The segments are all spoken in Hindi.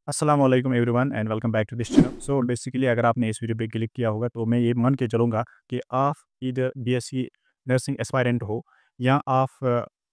अस्सलाम वालेकुम everyone and welcome back to this channel. So basically अगर आपने इस वीडियो पे क्लिक किया होगा तो मैं ये मान के चलूँगा कि आप इधर बीएससी नर्सिंग एस्पायरेंट हो या आप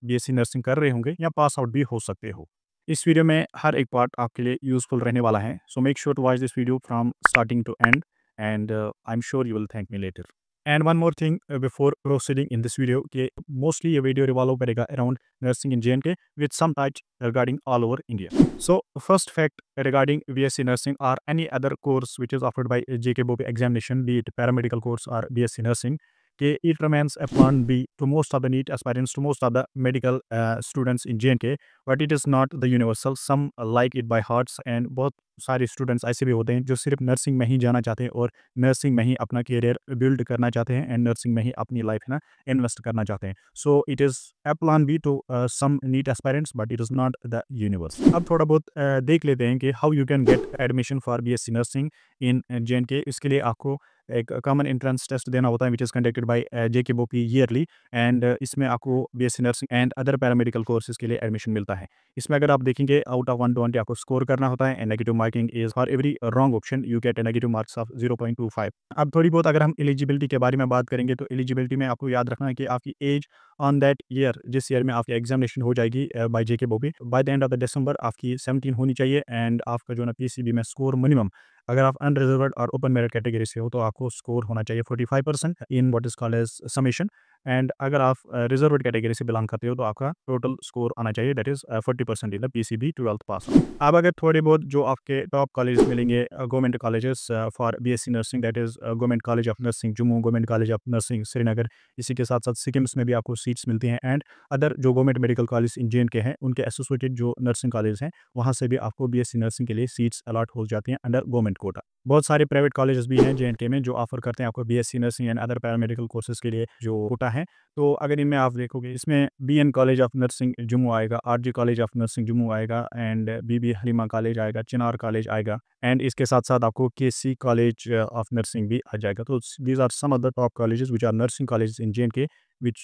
बीएससी नर्सिंग कर रहे होंगे या पास आउट भी हो सकते हो। इस वीडियो में हर एक पार्ट आपके लिए यूज़फुल रहने वाला है। So make sure to watch this video from starting to end and I am sure you will thank me later. And one more thing before proceeding in this video कि मोस्टली ये वीडियो रिवॉल्व करेगा around nursing in J with some types regarding all over India. So, first fact regarding BSc Nursing or any other course which is offered by JK Bobby examination, be it paramedical course or BSc Nursing, it remains a plan B to most of the NEET aspirants, to most of the medical students in JNK, but it is not the universal. Some like it by hearts and बहुत सारे स्टूडेंट्स ऐसे भी होते हैं जो सिर्फ नर्सिंग में ही जाना चाहते हैं और नर्सिंग में ही अपना करियर बिल्ड करना चाहते हैं एंड नर्सिंग में ही अपनी लाइफ है ना इन्वेस्ट करना चाहते हैं. So it is a plan B to some NEET aspirants, but it is not the universe. अब थोड़ा बहुत देख लेते हैं कि how you can get admission for BSc Nursing in JNK. इसके लिए आपको एक कॉमन एंट्रेंस टेस्ट देना होता है which is conducted by JK Bopi yearly and इसमें आपको BSc nursing and other paramedical courses के लिए एडमिशन मिलता है. इसमें अगर आप देखेंगे आउट ऑफ 120 आपको स्कोर करना होता है and negative marking is for every wrong option you get negative marks of 0.25. अब थोड़ी बहुत अगर हम एलिजिबिलिटी के बारे में बात करेंगे तो एलिजिबिलिटी में आपको याद रखना है कि आपकी एज ऑन दैट ईयर जिस ईयर में आपकी एग्जामिनेशन हो जाएगी by JK BOPEE by the end of the December आपकी 17 होनी चाहिए एंड आपका जो ना PCB में स्कोर मिनिमम अगर आप अनरिजर्व्ड और ओपन मेरिट कैटेगरी से हो तो आपको स्कोर होना चाहिए 45% in what is called as summation and अगर आप रिजर्व्ड कैटेगरी से बिलोंग करते हो तो आपका टोटल स्कोर आना चाहिए that is 40% in the PCB 12th पास. अब अगर थोड़े बहुत जो आपके टॉप कॉलेज मिलेंगे government colleges for BSc nursing that is government college of nursing Jammu, government college of nursing Srinagar, इसी के साथ साथ सिक्किम्स में भी आपको सीट्स मिलती हैं एंड अदर जो government medical college in JNK हैं उनके एसोसिएटेड जो नर्सिंग कॉलेज हैं वहाँ से भी आपको BSc नर्सिंग के लिए सीट्स अलॉट हो जाती हैं अंडर गवर्नमेंट कोटा. बहुत सारे प्राइवेट कॉलेजेस भी हैं JNK में जो ऑफर करते हैं आपको BSc nursing and other paramedical courses के लिए जो कोटा है. तो अगर इनमें आप देखोगे इसमें BN college of nursing Jammu आएगा, RG college of nursing Jammu आएगा एंड BB हलीमा कॉलेज आएगा, चिनार कॉलेज आएगा एंड इसके साथ साथ आपको KC कॉलेज ऑफ नर्सिंग भी आ जाएगा. तो these are some other top colleges which are nursing colleges in JNK which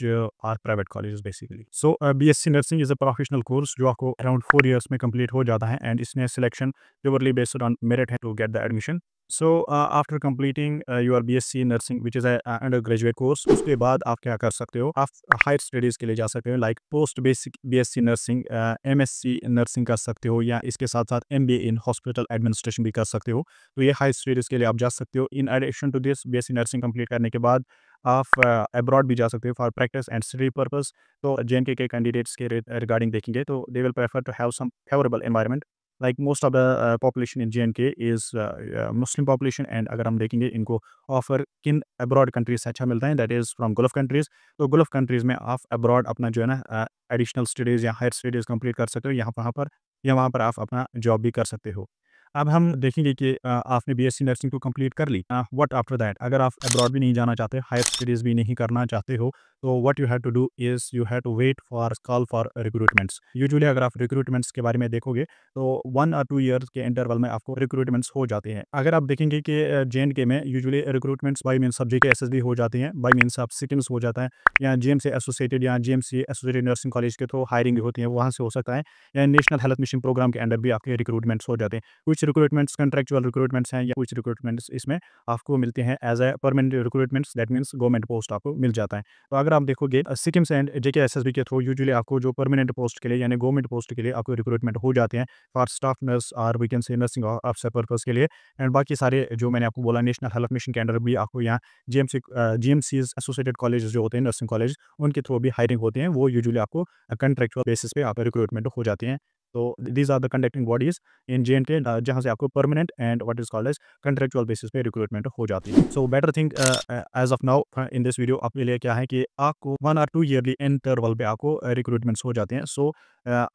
are private colleges basically. So BSc nursing is a professional course जो आपको around 4 years में complete हो जाता है and इसमें selection purely based on merit है to get the admission. So after completing your BSc nursing which is a undergraduate course उसके बाद आप क्या कर सकते हो, आप हायर स्टडीज़ के लिए जा सकते हो like post basic BSc nursing MSc nursing कर सकते हो या इसके साथ साथ MBA इन हॉस्पिटल एडमिनिस्ट्रेशन भी कर सकते हो. तो ये हायर स्टडीज़ के लिए आप जा सकते हो. In addition to this BSc nursing complete करने के बाद आप अब्रॉड भी जा सकते हो for practice and study purpose. तो JNK के कैंडिडेट्स के रिगार्डिंग देखेंगे तो they will prefer to have some favourable environment like most of the population in JNK is Muslim population and अगर हम देखेंगे इनको ऑफर किन अब्रॉड कंट्रीज से अच्छा मिलता है that is from gulf countries. तो गल्फ कंट्रीज़ में आप अब्रॉड अपना जो है ना एडिशनल स्टडीज़ या हायर स्टडीज़ कंप्लीट कर सकते हो यहाँ वहाँ पर या वहाँ पर आप अपना जॉब भी कर सकते हो. अब हम देखेंगे कि आपने BSc नर्सिंग तो कंप्लीट कर ली, व्हाट आफ्टर दैट. अगर आप अब्रॉड भी नहीं जाना चाहते, हायर स्टडीज़ भी नहीं करना चाहते हो तो what you have to do is you have to wait for call for recruitments. Usually अगर आप रिक्रूटमेंट्स के बारे में देखोगे तो 1 और 2 ईयर्स के इंटरवल में आपको रिक्रूटमेंट्स हो जाते हैं. अगर आप देखेंगे कि JNK में usually recruitments bye means of JK SSB हो जाती हैं, बाय मीन्स ऑफ सिक्किम्स हो जाता है या GM से एसोसिएटेड या GMC एसोसिएटेड नर्सिंग कॉलेज के थ्रू हायरिंग होती है वहाँ से हो सकता है या नेशनल हेल्थ मिशन प्रोग्राम के अंडर भी आपके रिक्रूटमेंट्स हो जाते हैं. कुछ रिक्रूटमेंट्स कंट्रेक्चुअल रिक्रूटमेंट्स हैं या कुछ रिक्रूटमेंट्स इसमें आपको मिलते हैं as a permanent recruitments that means government post आपको मिल जाता है. तो अगर आप देखोगे सिक्किम्स एंड JK SSB के थ्रू यूजुअली आपको जो परमानेंट पोस्ट के लिए यानी गवर्नमेंट पोस्ट के लिए आपको रिक्रूटमेंट हो जाते हैं फॉर स्टाफ नर्स और we can say nursing officer purpose के लिए एंड बाकी सारे जो मैंने आपको बोला नेशनल हेल्थ मिशन के अंडर भी आपको यहाँ GMCs एसोसिएटेड कॉलेज जो होते हैं नर्सिंग कॉलेज उनके थ्रू भी हायरिंग होती हैं वो यूजुअली आपको कंट्रेक्चुअल बेसिस पे आप रिक्रूटमेंट हो जाती हैं. तो these are the conducting bodies in JNK जहाँ से आपको permanent and what is called as contractual basis पे रिक्रूटमेंट हो जाती है. So better thing as of now in this video आपके लिए क्या है कि आपको 1 और 2 ईयरली इंटरवल पे आपको रिक्रूटमेंट्स हो जाते हैं. सो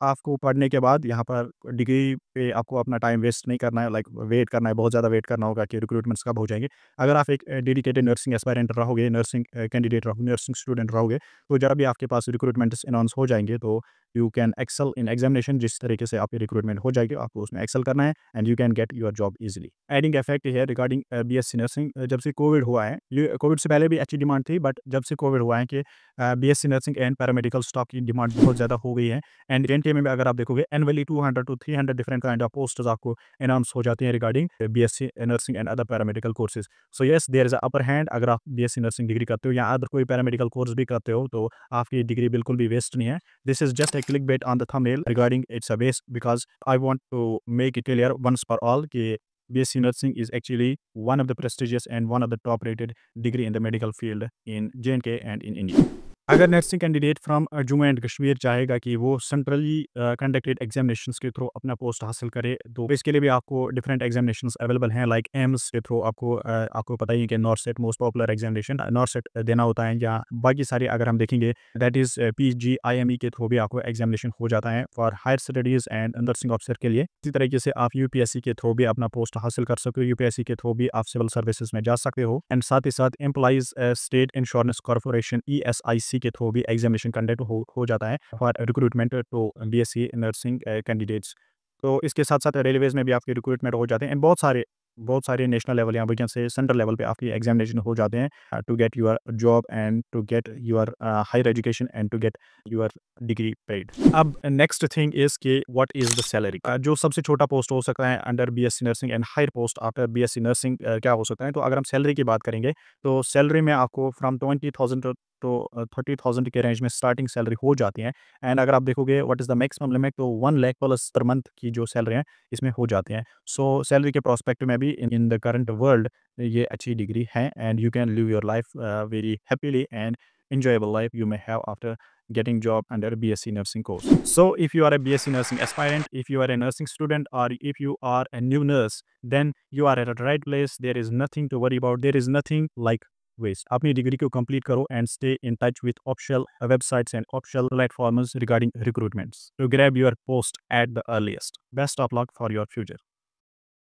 आपको पढ़ने के बाद यहाँ पर डिग्री पे आपको अपना टाइम वेस्ट नहीं करना है लाइक वेट करना है, बहुत ज़्यादा वेट करना होगा कि रिक्रूटमेंट्स कब हो जाएंगे. अगर आप एक डेडिकेटेड नर्सिंग एस्पायरेंट रहोगे, नर्सिंग कैंडिडेट रहोगे, नर्सिंग स्टूडेंट रहोगे तो जब भी आपके पास रिक्रूटमेंट्स अनाउंस हो जाएंगे तो you can excel in examination. जिस तरीके से आपकी रिक्रूटमेंट हो जाएगी, आपको उसमें एक्सेल करना है and you can get your job easily. Adding effect है रिगार्डिंग बीएससी नर्सिंग, जब से कोविड हुआ है, ये कोविड से पहले भी अच्छी डिमांड थी, बट जब से कोविड हुआ है कि BSc nursing and paramedical staff की डिमांड बहुत ज़्यादा हो गई है। एंड जेएनके में भी अगर आप देखोगे annually 200 to 300 different kind of posts आपको अनाउंस हो जाती हैं regarding BSc nursing and other paramedical courses. So yes, there is a upper hand. अगर आप बीएससी नर्सिंग डिग्री करते हो या अदर कोई पैरामेडिकल कोर्स भी करते हो, तो आपकी डिग्री बिल्कुल भी वेस्ट नहीं है। This is just a clickbait on the thumbnail regarding it's a waste, because I want to make it clear once for all कि BSc Nursing is actually one of the prestigious and one of the top rated degree in the medical field in J&K and in India. अगर nursing candidate from Jammu and Kashmir चाहेगा कि वो सेंट्रली कंडक्टेड एग्जामिनेशंस के थ्रू अपना पोस्ट हासिल करे, तो इसके लिए भी आपको डिफरेंट एग्जामिनेशंस अवेलेबल हैं, लाइक एम्स के थ्रू आपको पता ही है कि NORCET most popular examination NORCET देना होता है, या बाकी सारी अगर हम देखेंगे दैट इज़ PGIME के थ्रू भी आपको एग्जामिनेशन हो जाता है for higher studies and nursing officer के लिए। इसी तरीके से आप UPSC के थ्रू भी अपना पोस्ट हासिल कर सकते हो, UPSC के थ्रू भी आप सिविल सर्विसेज में जा सकते हो, एंड साथ ही साथ employees state insurance corporation ESIC के थ्रू भी एग्जामिनेशन कंडक्ट हो जाता है for recruitment to BSc nursing candidates. तो इसके साथ साथ रेलवेज में भी आपके रिक्रूटमेंट हो जाते हैं, एंड बहुत सारे नेशनल लेवल या वजह से सेंट्रल लेवल पे आपकी एग्जामिनेशन हो जाते हैं to get your job and to get your higher education and to get your degree paid. अब नेक्स्ट थिंग इज कि व्हाट इज द सैलरी। जो सबसे छोटा पोस्ट हो सकता है under BSc nursing and higher post after BSc nursing क्या हो सकता है, तो अगर हम सैलरी की बात करेंगे तो सैलरी में आपको फ्रॉम 20,000 तो 30,000 के रेंज में स्टार्टिंग सैलरी हो जाती है। एंड अगर आप देखोगे what is the maximum limit, तो 1 लाख प्लस पर मंथ की जो सैलरी है इसमें हो जाती हैं। सो सैलरी के प्रोस्पेक्ट में भी इन द करंट वर्ल्ड ये अच्छी डिग्री है, and you can live your life very happily and enjoyable life you may have after getting job under BSc nursing course. So if you are a BSc nursing aspirant, if you are a nursing student, or if you are a new nurse, then you are at the right place. There is nothing to worry about. There is nothing like waste. अपनी डिग्री को कंप्लीट करो and stay in touch with official websites and official platforms regarding recruitments to grab your post at the earliest. Best of luck for your future.